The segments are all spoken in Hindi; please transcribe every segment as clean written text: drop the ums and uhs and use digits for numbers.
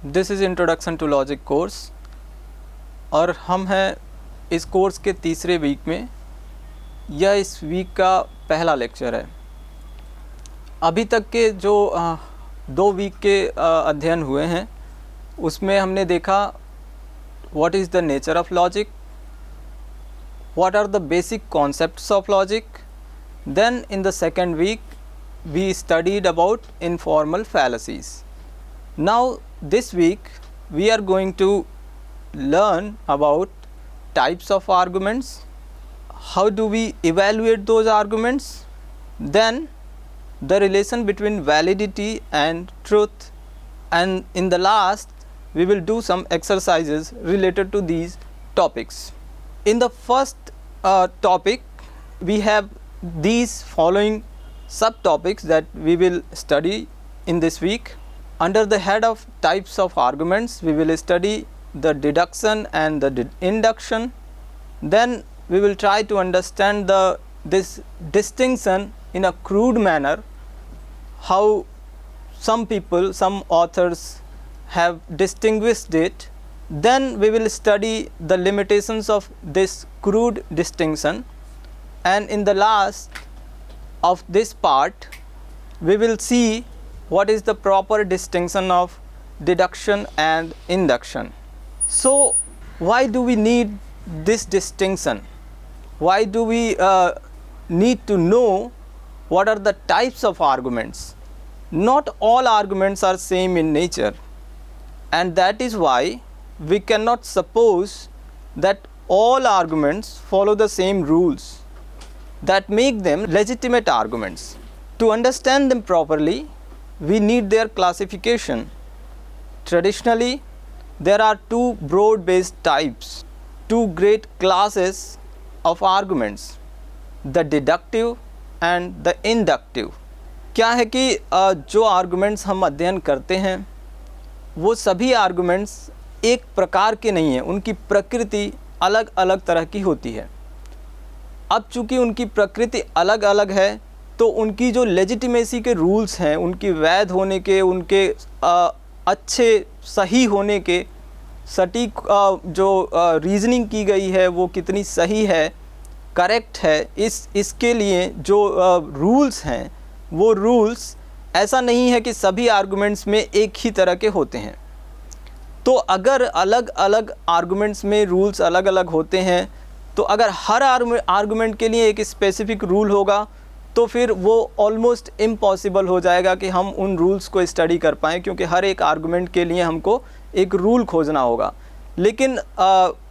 This is introduction to logic course और हम हैं इस कोर्स के तीसरे वीक में। यह इस वीक का पहला लेक्चर है। अभी तक के जो 2 वीक के अध्ययन हुए हैं उसमें हमने देखा what is the nature of logic, what are the basic concepts of logic. Then in the second week we studied about informal fallacies. Now this week we are going to learn about types of arguments, how do we evaluate those arguments, then the relation between validity and truth, and in the last we will do some exercises related to these topics. In the first topic we have these following subtopics that we will study in this week. Under the head of types of arguments we will study the deduction and the induction. Then we will try to understand this distinction in a crude manner, how some authors have distinguished it. Then we will study the limitations of this crude distinction, and in the last of this part we will see what is the proper distinction of deduction and induction. So why do we need this distinction? Why do we need to know what are the types of arguments? Not all arguments are same in nature, and that is why we cannot suppose that all arguments follow the same rules that make them legitimate arguments. To understand them properly, we need their classification. Traditionally, there are 2 broad-based types, 2 great classes of arguments, the deductive and the inductive. क्या है कि जो arguments हम अध्ययन करते हैं वो सभी arguments एक प्रकार के नहीं हैं, उनकी प्रकृति अलग अलग तरह की होती है। अब चूँकि उनकी प्रकृति अलग अलग है तो उनकी जो लेजिटिमेसी के रूल्स हैं, उनकी वैध होने के, उनके अच्छे सही होने के, सटीक जो रीजनिंग की गई है वो कितनी सही है, करेक्ट है, इसके लिए जो रूल्स हैं वो रूल्स ऐसा नहीं है कि सभी आर्गुमेंट्स में एक ही तरह के होते हैं। तो अगर अलग अलग आर्गुमेंट्स में रूल्स अलग अलग होते हैं तो अगर हर आर्गुमेंट के लिए एक स्पेसिफिक रूल होगा तो फिर वो ऑलमोस्ट इम्पॉसिबल हो जाएगा कि हम उन रूल्स को स्टडी कर पाएँ, क्योंकि हर एक आर्गुमेंट के लिए हमको एक रूल खोजना होगा। लेकिन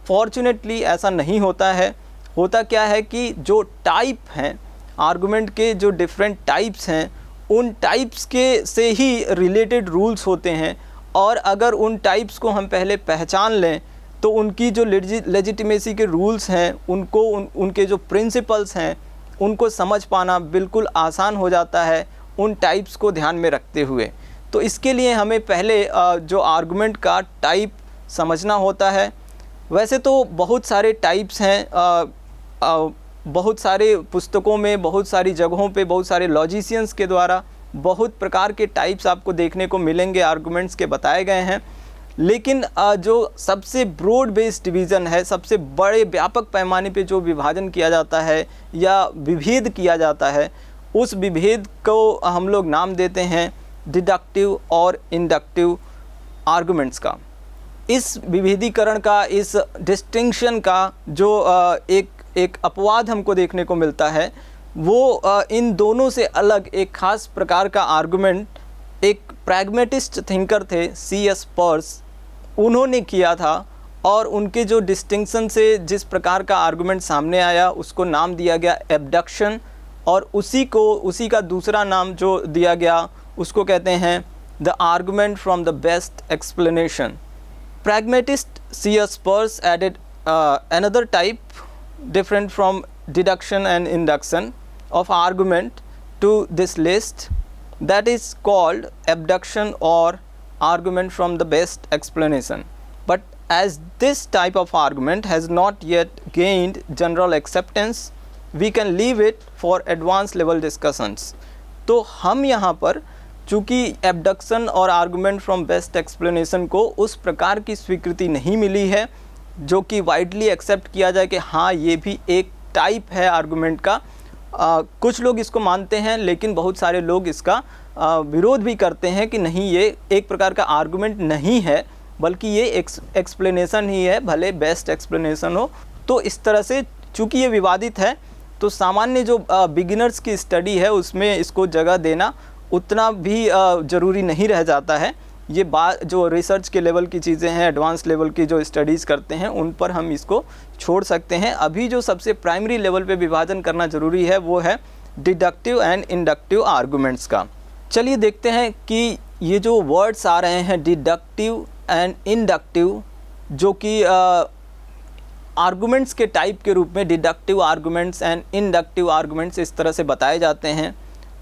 फॉर्चुनेटली ऐसा नहीं होता है। होता क्या है कि जो टाइप हैं आर्गुमेंट के, जो डिफरेंट टाइप्स हैं, उन टाइप्स के से ही रिलेटेड रूल्स होते हैं, और अगर उन टाइप्स को हम पहले पहचान लें तो उनकी जो लेजिटिमेसी के रूल्स हैं उनको उनके जो प्रिंसिपल्स हैं उनको समझ पाना बिल्कुल आसान हो जाता है उन टाइप्स को ध्यान में रखते हुए। तो इसके लिए हमें पहले जो आर्गुमेंट का टाइप समझना होता है। वैसे तो बहुत सारे टाइप्स हैं, बहुत सारे पुस्तकों में, बहुत सारी जगहों पे, बहुत सारे लॉजिशियंस के द्वारा बहुत प्रकार के टाइप्स आपको देखने को मिलेंगे, आर्गुमेंट्स के बताए गए हैं। लेकिन जो सबसे ब्रॉड बेस्ड डिवीज़न है, सबसे बड़े व्यापक पैमाने पे जो विभाजन किया जाता है या विभेद किया जाता है, उस विभेद को हम लोग नाम देते हैं डिडक्टिव और इंडक्टिव आर्गुमेंट्स का। इस विभेदीकरण का, इस डिस्टिंक्शन का जो एक अपवाद हमको देखने को मिलता है वो इन दोनों से अलग एक ख़ास प्रकार का आर्गुमेंट एक प्रैग्मेटिस्ट थिंकर थे C.S. पर्स, उन्होंने किया था, और उनके जो डिस्टिंक्शन से जिस प्रकार का आर्गुमेंट सामने आया उसको नाम दिया गया एबडक्शन, और उसी का दूसरा नाम जो दिया गया उसको कहते हैं the argument from the best explanation. Pragmatist C.S. Peirce added another type different from deduction and induction of argument to this list, that is called abduction or argument from the best explanation. But as this type of argument has not yet gained general acceptance, we can leave it for advanced level discussions. तो हम यहाँ पर चूँकि एबडक्शन और आर्गुमेंट फ्रॉम बेस्ट एक्सप्लेनेशन को उस प्रकार की स्वीकृति नहीं मिली है जो कि वाइडली एक्सेप्ट किया जाए कि हाँ ये भी एक टाइप है आर्गुमेंट का। कुछ लोग इसको मानते हैं, लेकिन बहुत सारे लोग इसका विरोध भी करते हैं कि नहीं, ये एक प्रकार का आर्गुमेंट नहीं है, बल्कि ये एक्सप्लेनेशन ही है, भले बेस्ट एक्सप्लेनेशन हो। तो इस तरह से चूँकि ये विवादित है, तो सामान्य जो बिगिनर्स की स्टडी है उसमें इसको जगह देना उतना भी ज़रूरी नहीं रह जाता है। ये बात जो रिसर्च के लेवल की चीज़ें हैं, एडवांस लेवल की जो स्टडीज़ करते हैं, उन पर हम इसको छोड़ सकते हैं। अभी जो सबसे प्राइमरी लेवल पे विभाजन करना ज़रूरी है वो है डिडक्टिव एंड इंडक्टिव आर्गुमेंट्स का। चलिए देखते हैं कि ये जो वर्ड्स आ रहे हैं डिडक्टिव एंड इंडक्टिव, जो कि आर्गुमेंट्स के टाइप के रूप में deductive arguments and inductive arguments इस तरह से बताए जाते हैं।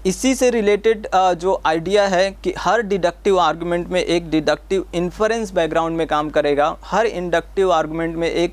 इसी से रिलेटेड जो आइडिया है कि हर डिडक्टिव आर्गुमेंट में एक डिडक्टिव इन्फरेंस बैकग्राउंड में काम करेगा, हर इंडक्टिव आर्गुमेंट में एक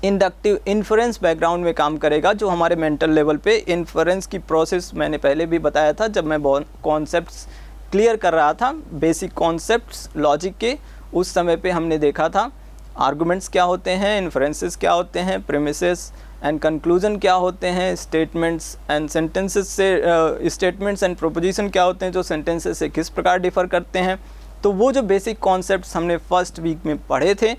इंडक्टिव इन्फरेंस बैकग्राउंड में काम करेगा, जो हमारे मेंटल लेवल पे इन्फरेंस की प्रोसेस मैंने पहले भी बताया था जब मैं कॉन्सेप्ट्स क्लियर कर रहा था, बेसिक कॉन्सेप्ट्स लॉजिक के। उस समय पे हमने देखा था आर्गुमेंट्स क्या होते हैं, इन्फरेंसेस क्या होते हैं, प्रेमिसेस एंड कंक्लूजन क्या होते हैं, स्टेटमेंट्स एंड सेंटेंसेस से स्टेटमेंट्स एंड प्रोपोजिशन क्या होते हैं, जो सेंटेंसेस से किस प्रकार डिफ़र करते हैं। तो वो जो बेसिक कॉन्सेप्ट्स हमने फर्स्ट वीक में पढ़े थे,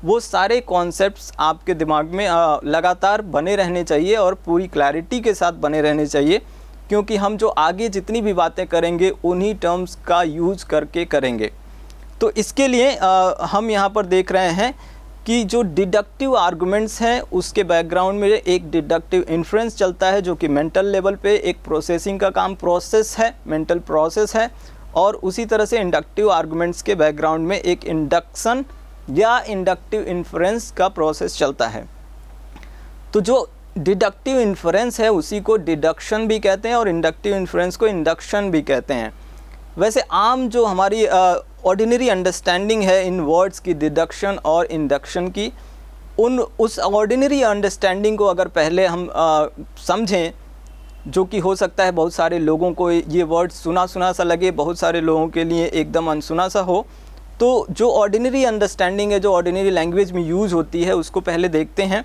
वो सारे कॉन्सेप्ट्स आपके दिमाग में लगातार बने रहने चाहिए और पूरी क्लैरिटी के साथ बने रहने चाहिए, क्योंकि हम जो आगे जितनी भी बातें करेंगे उन्हीं टर्म्स का यूज करके करेंगे। तो इसके लिए हम यहाँ पर देख रहे हैं कि जो डिडक्टिव आर्गुमेंट्स हैं उसके बैकग्राउंड में एक डिडक्टिव इन्फ्रेंस चलता है, जो कि मेंटल लेवल पे एक प्रोसेसिंग का काम प्रोसेस है, मेंटल प्रोसेस है। और उसी तरह से इंडक्टिव आर्गुमेंट्स के बैकग्राउंड में एक इंडक्शन या इंडक्टिव इन्फ्रेंस का प्रोसेस चलता है। तो जो डिडक्टिव इन्फ्रेंस है उसी को डिडक्शन भी कहते हैं और इंडक्टिव इन्फ्रेंस को इंडक्शन भी कहते हैं। वैसे आम जो हमारी ऑर्डिनरी अंडरस्टैंडिंग है इन वर्ड्स की डिडक्शन और इंडक्शन की, उस ऑर्डिनरी अंडरस्टैंडिंग को अगर पहले हम समझें, जो कि हो सकता है बहुत सारे लोगों को ये वर्ड सुना सुना सा लगे, बहुत सारे लोगों के लिए एकदम अनसुना सा हो, तो जो ऑर्डिनरी अंडरस्टैंडिंग है, जो ऑर्डिनरी लैंग्वेज में यूज़ होती है, उसको पहले देखते हैं।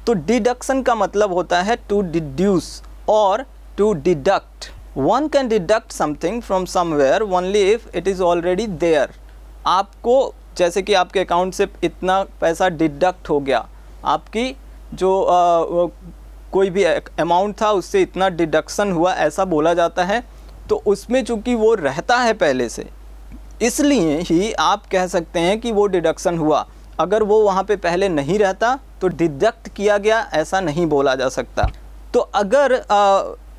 तो डिडक्शन का मतलब होता है to deduce or to deduct. One can deduct something from somewhere only if it is already there। आपको जैसे कि आपके अकाउंट से इतना पैसा डिडक्ट हो गया, आपकी जो कोई भी अमाउंट था उससे इतना डिडक्शन हुआ, ऐसा बोला जाता है। तो उसमें चूँकि वो रहता है पहले से, इसलिए ही आप कह सकते हैं कि वो डिडक्शन हुआ। अगर वो वहाँ पे पहले नहीं रहता तो डिडक्ट किया गया, ऐसा नहीं बोला जा सकता। तो अगर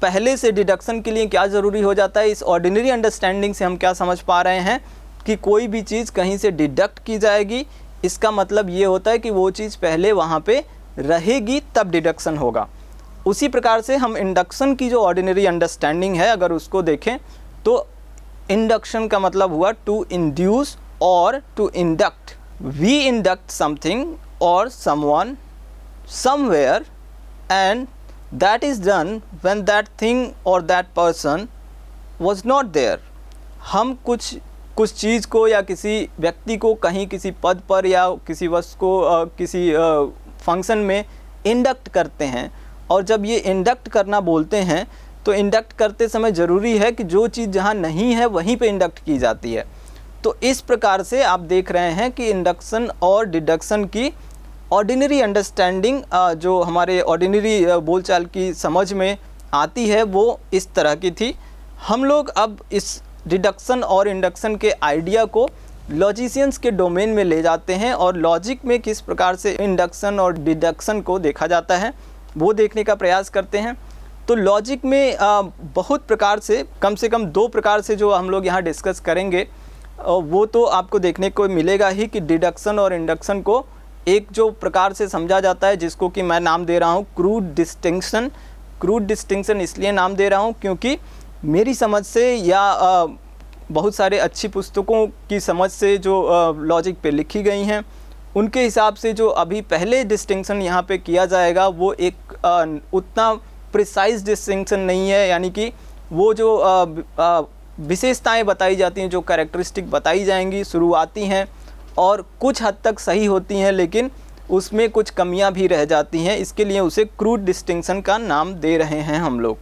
पहले से डिडक्शन के लिए क्या ज़रूरी हो जाता है, इस ऑर्डिनरी अंडरस्टैंडिंग से हम क्या समझ पा रहे हैं कि कोई भी चीज़ कहीं से डिडक्ट की जाएगी, इसका मतलब ये होता है कि वो चीज़ पहले वहाँ पे रहेगी तब डिडक्शन होगा। उसी प्रकार से हम इंडक्शन की जो ऑर्डिनरी अंडरस्टैंडिंग है, अगर उसको देखें तो इंडक्शन का मतलब हुआ टू इंड्यूस और to induct. We induct something और someone somewhere and that is done when that thing or that person was not there। हम कुछ चीज़ को या किसी व्यक्ति को कहीं किसी पद पर या किसी वस्तु को किसी फंक्शन में इंडक्ट करते हैं, और जब ये इंडक्ट करना बोलते हैं तो इंडक्ट करते समय ज़रूरी है कि जो चीज़ जहाँ नहीं है वहीं पे इंडक्ट की जाती है। तो इस प्रकार से आप देख रहे हैं कि इंडक्शन और डिडक्शन की ऑर्डिनरी अंडरस्टैंडिंग जो हमारे ऑर्डिनरी बोलचाल की समझ में आती है वो इस तरह की थी। हम लोग अब इस डिडक्शन और इंडक्शन के आइडिया को लॉजिशियंस के डोमेन में ले जाते हैं और लॉजिक में किस प्रकार से इंडक्शन और डिडक्शन को देखा जाता है वो देखने का प्रयास करते हैं। तो लॉजिक में बहुत प्रकार से कम 2 प्रकार से जो हम लोग यहाँ डिस्कस करेंगे वो तो आपको देखने को मिलेगा ही कि डिडक्शन और इंडक्शन को एक जो प्रकार से समझा जाता है, जिसको कि मैं नाम दे रहा हूँ क्रूड डिस्टिंक्शन। क्रूड डिस्टिंक्शन इसलिए नाम दे रहा हूँ क्योंकि मेरी समझ से या बहुत सारे अच्छी पुस्तकों की समझ से जो लॉजिक पे लिखी गई हैं उनके हिसाब से जो अभी पहले डिस्टिंक्शन यहाँ पे किया जाएगा वो एक उतना प्रिसाइज डिस्टिंक्शन नहीं है। यानी कि वो जो विशेषताएं बताई जाती हैं, जो कैरेक्टरिस्टिक बताई जाएंगी शुरुआती हैं और कुछ हद तक सही होती हैं, लेकिन उसमें कुछ कमियां भी रह जाती हैं। इसके लिए उसे क्रूड डिस्टिंक्शन का नाम दे रहे हैं हम लोग।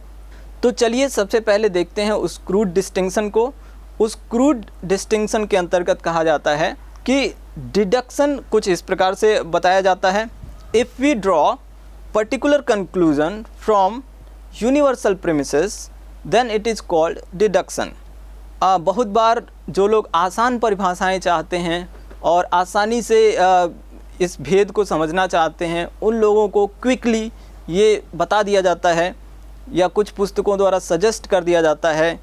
तो चलिए सबसे पहले देखते हैं उस क्रूड डिस्टिंक्शन को। उस क्रूड डिस्टिंक्शन के अंतर्गत कहा जाता है कि डिडक्शन कुछ इस प्रकार से बताया जाता है। If we draw particular conclusion from universal premises then it is called deduction. बहुत बार जो लोग आसान परिभाषाएं चाहते हैं और आसानी से इस भेद को समझना चाहते हैं, उन लोगों को क्विकली ये बता दिया जाता है या कुछ पुस्तकों द्वारा सजेस्ट कर दिया जाता है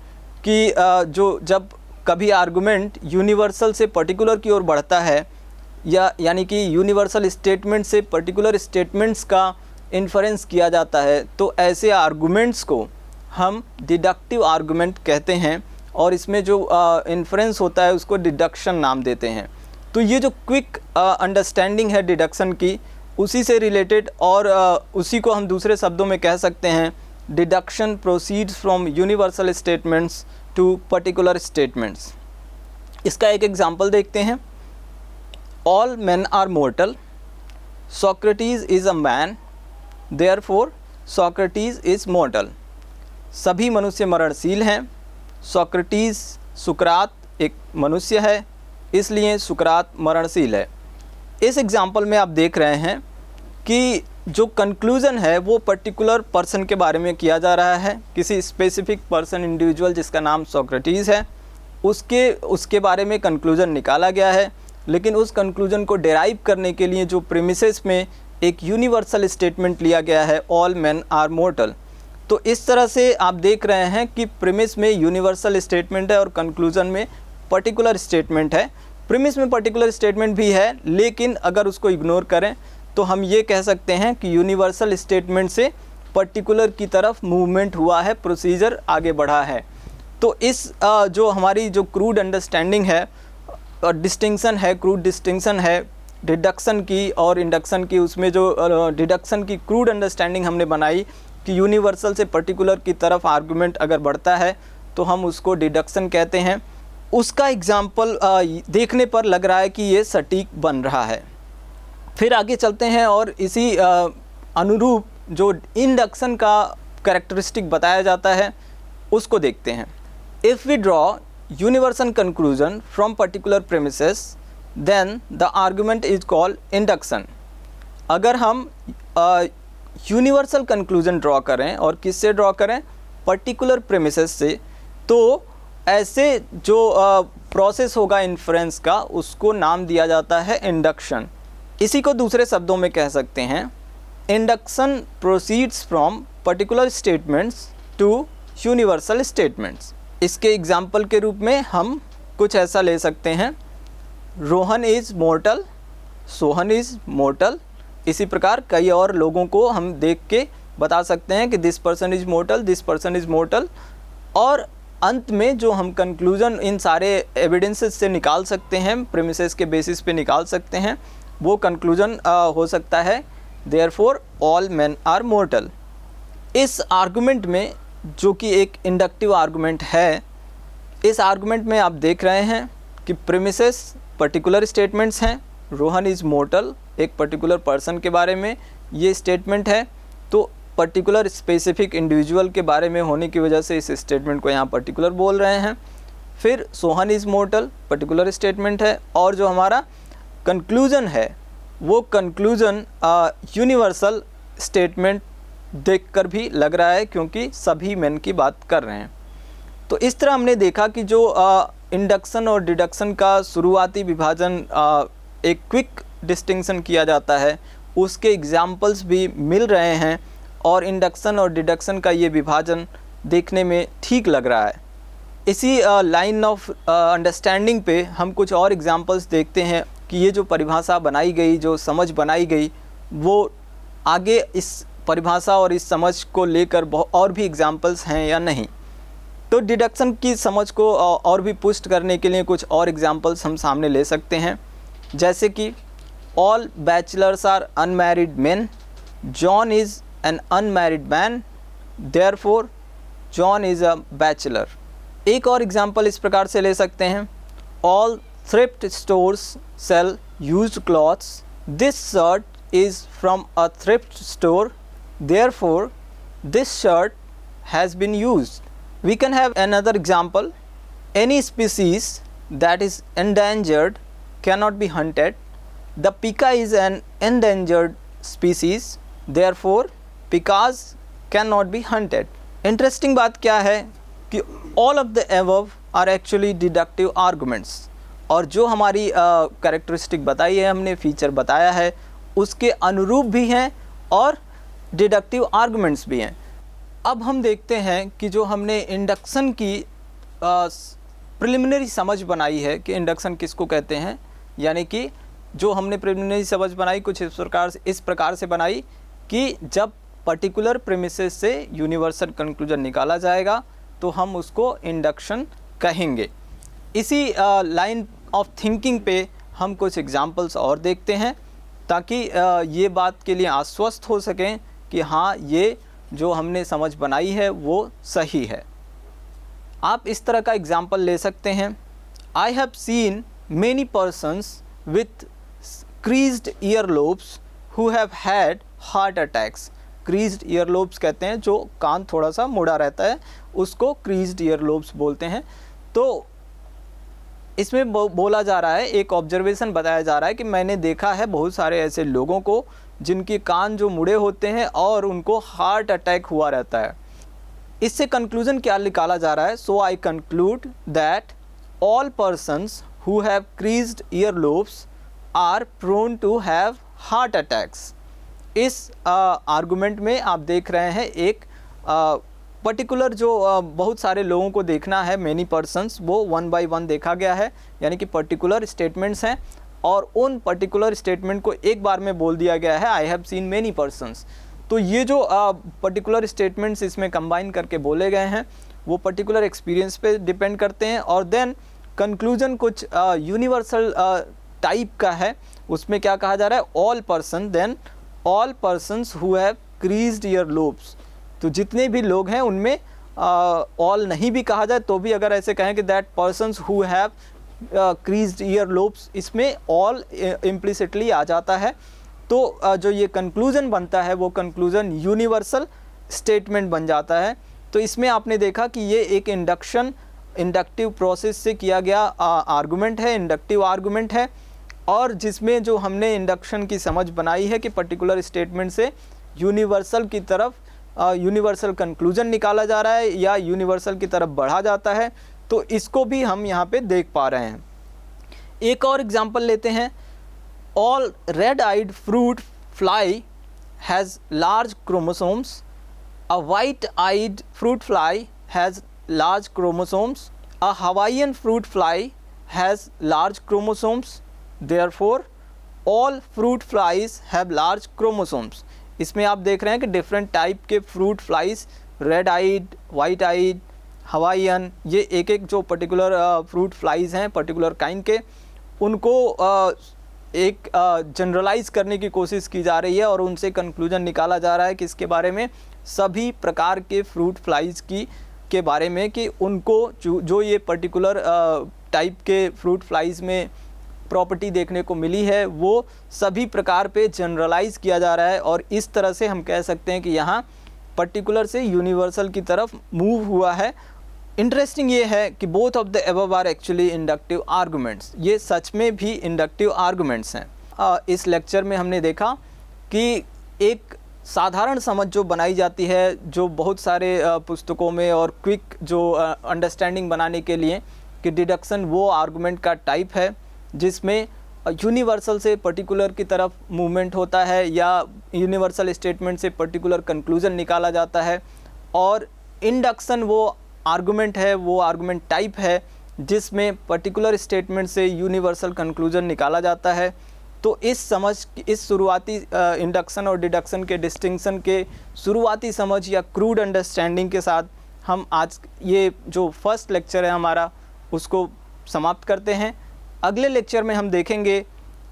कि जब कभी आर्गुमेंट यूनिवर्सल से पर्टिकुलर की ओर बढ़ता है, या यानी कि यूनिवर्सल स्टेटमेंट से पर्टिकुलर स्टेटमेंट्स का इन्फरेंस किया जाता है, तो ऐसे आर्गुमेंट्स को हम डिडक्टिव आर्गुमेंट कहते हैं और इसमें जो इन्फरेंस होता है उसको डिडक्शन नाम देते हैं। तो ये जो क्विक अंडरस्टैंडिंग है डिडक्शन की, उसी से रिलेटेड और उसी को हम दूसरे शब्दों में कह सकते हैं deduction proceeds from universal statements to particular statements. इसका एक एग्जांपल देखते हैं। All men are mortal, Socrates is a man, therefore Socrates is mortal। सभी मनुष्य मरणशील हैं, सोक्रेटिस सुकरात एक मनुष्य है, इसलिए सुकरात मरणशील है। इस एग्जाम्पल में आप देख रहे हैं कि जो कंक्लूज़न है वो पर्टिकुलर पर्सन के बारे में किया जा रहा है, किसी स्पेसिफिक पर्सन इंडिविजुअल जिसका नाम सोक्रेटिस है, उसके बारे में कंक्लूज़न निकाला गया है। लेकिन उस कंक्लूज़न को डेराइव करने के लिए जो प्रीमिसेस में एक यूनिवर्सल स्टेटमेंट लिया गया है, ऑल men आर mortal। तो इस तरह से आप देख रहे हैं कि प्रीमिस में यूनिवर्सल स्टेटमेंट है और कंक्लूज़न में पर्टिकुलर स्टेटमेंट है। प्रीमिस में पर्टिकुलर स्टेटमेंट भी है, लेकिन अगर उसको इग्नोर करें तो हम ये कह सकते हैं कि यूनिवर्सल स्टेटमेंट से पर्टिकुलर की तरफ मूवमेंट हुआ है, प्रोसीजर आगे बढ़ा है। तो इस जो हमारी जो क्रूड अंडरस्टैंडिंग है और डिस्टिंक्शन है, क्रूड डिस्टिंक्शन है डिडक्शन की और इंडक्शन की, उसमें जो डिडक्शन की क्रूड अंडरस्टैंडिंग हमने बनाई कि यूनिवर्सल से पर्टिकुलर की तरफ आर्गुमेंट अगर बढ़ता है तो हम उसको डिडक्शन कहते हैं। उसका एग्जाम्पल देखने पर लग रहा है कि ये सटीक बन रहा है। फिर आगे चलते हैं और इसी अनुरूप जो इंडक्शन का कैरेक्टरिस्टिक बताया जाता है उसको देखते हैं। If we draw universal conclusion from particular premises then the argument is called induction. अगर हम यूनिवर्सल कंक्लूजन ड्रॉ करें और किससे ड्रॉ करें, पर्टिकुलर प्रीमिसेस से, तो ऐसे जो प्रोसेस होगा इन्फ्रेंस का उसको नाम दिया जाता है इंडक्शन। इसी को दूसरे शब्दों में कह सकते हैं induction proceeds from particular statements to universal statements. इसके एग्जाम्पल के रूप में हम कुछ ऐसा ले सकते हैं, Rohan is mortal, Sohan is mortal. इसी प्रकार कई और लोगों को हम देख के बता सकते हैं कि this person is mortar, this person is mortar. और अंत में जो हम कंक्लूज़न इन सारे एविडेंसेस से निकाल सकते हैं, प्रीमिसेस के बेसिस पे निकाल सकते हैं, वो कंक्लूज़न हो सकता है therefore all men are mortal। इस आर्गुमेंट में जो कि एक इंडक्टिव आर्गुमेंट है, इस आर्गुमेंट में आप देख रहे हैं कि प्रीमिसेस पर्टिकुलर स्टेटमेंट्स हैं। रोहन इज़ मोर्टल एक पर्टिकुलर पर्सन के बारे में ये स्टेटमेंट है, तो पर्टिकुलर स्पेसिफिक इंडिविजुअल के बारे में होने की वजह से इस स्टेटमेंट को यहाँ पर्टिकुलर बोल रहे हैं। फिर Sohan is mortar particular statement है, और जो हमारा कंक्लूज़न है वो कंक्लूज़न यूनिवर्सल स्टेटमेंट देखकर भी लग रहा है, क्योंकि सभी मेन की बात कर रहे हैं। तो इस तरह हमने देखा कि जो इंडक्शन और डिडक्शन का शुरुआती विभाजन एक क्विक डिस्टिंक्शन किया जाता है, उसके एग्जाम्पल्स भी मिल रहे हैं और इंडक्शन और डिडक्शन का ये विभाजन देखने में ठीक लग रहा है। इसी लाइन ऑफ अंडरस्टैंडिंग पे हम कुछ और एग्जाम्पल्स देखते हैं कि ये जो परिभाषा बनाई गई, जो समझ बनाई गई, वो आगे इस परिभाषा और इस समझ को लेकर और भी एग्जाम्पल्स हैं या नहीं। तो डिडक्शन की समझ को और भी पुष्ट करने के लिए कुछ और एग्जाम्पल्स हम सामने ले सकते हैं, जैसे कि all bachelors are unmarried men, John is an unmarried man, therefore John is a bachelor. एक और एग्जांपल इस प्रकार से ले सकते हैं, all thrift stores sell used clothes, this shirt is from a thrift store, therefore this shirt has been used. We can have another example, any species that is endangered cannot be hunted, the pika is an endangered species, therefore pikas cannot be hunted. Interesting बात क्या है कि all of the above are actually deductive arguments, और जो हमारी कैरेक्टरिस्टिक बताई है, हमने फीचर बताया है, उसके अनुरूप भी हैं और डिडक्टिव आर्गुमेंट्स भी हैं। अब हम देखते हैं कि जो हमने इंडक्शन की प्रिलिमिनरी समझ बनाई है कि इंडक्शन किसको कहते हैं, यानी कि जो हमने प्रिलिमिनरी समझ बनाई कुछ इस प्रकार से बनाई कि जब पर्टिकुलर प्रीमिसेस से यूनिवर्सल कंक्लूजन निकाला जाएगा तो हम उसको इंडक्शन कहेंगे। इसी लाइन ऑफ थिंकिंग पे हम कुछ एग्जांपल्स और देखते हैं ताकि ये बात के लिए आश्वस्त हो सकें कि हाँ, ये जो हमने समझ बनाई है वो सही है। आप इस तरह का एग्जाम्पल ले सकते हैं, I have seen many persons with creased ear lobes who have had heart attacks. Creased ear lobes कहते हैं जो कान थोड़ा सा मुड़ा रहता है, उसको क्रीज्ड ईयर लोब्स बोलते हैं। तो इसमें बोला जा रहा है, एक ऑब्जर्वेशन बताया जा रहा है कि मैंने देखा है बहुत सारे ऐसे लोगों को जिनके कान जो मुड़े होते हैं और उनको हार्ट अटैक हुआ रहता है। इससे कंक्लूजन क्या निकाला जा रहा है, so I conclude that all persons who have creased ear lobes are prone to have heart attacks. इस आर्गुमेंट में आप देख रहे हैं एक पर्टिकुलर जो बहुत सारे लोगों को देखना है, मैनी पर्सन्स, वो 1 by 1 देखा गया है, यानी कि पर्टिकुलर स्टेटमेंट्स हैं और उन पर्टिकुलर स्टेटमेंट को एक बार में बोल दिया गया है, I have seen many persons. तो ये जो पर्टिकुलर स्टेटमेंट्स इसमें कंबाइन करके बोले गए हैं वो पर्टिकुलर एक्सपीरियंस पे डिपेंड करते हैं। और देन कंक्लूजन कुछ यूनिवर्सल टाइप का है, उसमें क्या कहा जा रहा है, all person, then all persons who have creased ear lobes. तो जितने भी लोग हैं उनमें ऑल नहीं भी कहा जाए तो भी अगर ऐसे कहें कि that persons who have creased ear lobes, इसमें ऑल इम्प्लिसिटली आ जाता है। तो जो ये कंक्लूजन बनता है वो कंक्लूजन यूनिवर्सल स्टेटमेंट बन जाता है। तो इसमें आपने देखा कि ये एक इंडक्टिव प्रोसेस से किया गया आर्गुमेंट है, इंडक्टिव आर्गुमेंट है, और जिसमें जो हमने इंडक्शन की समझ बनाई है कि पर्टिकुलर स्टेटमेंट से यूनिवर्सल की तरफ यूनिवर्सल कंक्लूजन निकाला जा रहा है या यूनिवर्सल की तरफ बढ़ा जाता है। तो इसको भी हम यहाँ पे देख पा रहे हैं। एक और एग्जांपल लेते हैं, all red eyed fruit fly has large chromosomes, a white eyed fruit fly has large chromosomes, a Hawaiian fruit fly has large chromosomes, therefore all fruit flies have large chromosomes. इसमें आप देख रहे हैं कि डिफरेंट टाइप के fruit flies, red eyed, white eyed, Hawaiian, ये एक एक जो पर्टिकुलर फ्रूट फ्लाइज हैं पर्टिकुलर काइंड के, उनको एक जनरलाइज करने की कोशिश की जा रही है और उनसे कंक्लूजन निकाला जा रहा है कि इसके बारे में, सभी प्रकार के फ्रूट फ्लाइज के बारे में, कि उनको जो ये पर्टिकुलर टाइप के फ्रूट फ्लाइज में प्रॉपर्टी देखने को मिली है वो सभी प्रकार पे जनरलाइज किया जा रहा है। और इस तरह से हम कह सकते हैं कि यहाँ पर्टिकुलर से यूनिवर्सल की तरफ मूव हुआ है। इंटरेस्टिंग ये है कि both of the above are actually inductive arguments, ये सच में भी इंडक्टिव आर्गुमेंट्स हैं। इस लेक्चर में हमने देखा कि एक साधारण समझ जो बनाई जाती है, जो बहुत सारे पुस्तकों में, और क्विक जो अंडरस्टैंडिंग बनाने के लिए, कि डिडक्शन वो आर्गुमेंट का टाइप है जिसमें यूनिवर्सल से पर्टिकुलर की तरफ मूवमेंट होता है या यूनिवर्सल स्टेटमेंट से पर्टिकुलर कंक्लूजन निकाला जाता है। और इंडक्शन वो आर्गुमेंट है, वो आर्गुमेंट टाइप है जिसमें पर्टिकुलर स्टेटमेंट से यूनिवर्सल कंक्लूजन निकाला जाता है। तो इस शुरुआती इंडक्शन और डिडक्शन के डिस्टिंक्शन के शुरुआती समझ या क्रूड अंडरस्टैंडिंग के साथ हम आज ये जो फर्स्ट लेक्चर है हमारा उसको समाप्त करते हैं। अगले लेक्चर में हम देखेंगे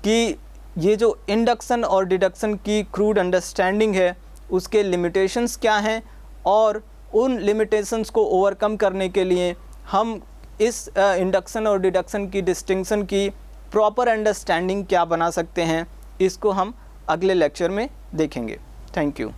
कि ये जो इंडक्शन और डिडक्शन की क्रूड अंडरस्टैंडिंग है उसके लिमिटेशंस क्या हैं, और उन लिमिटेशंस को ओवरकम करने के लिए हम इस इंडक्शन और डिडक्शन की डिस्टिंक्शन की प्रॉपर अंडरस्टैंडिंग क्या बना सकते हैं, इसको हम अगले लेक्चर में देखेंगे। Thank you.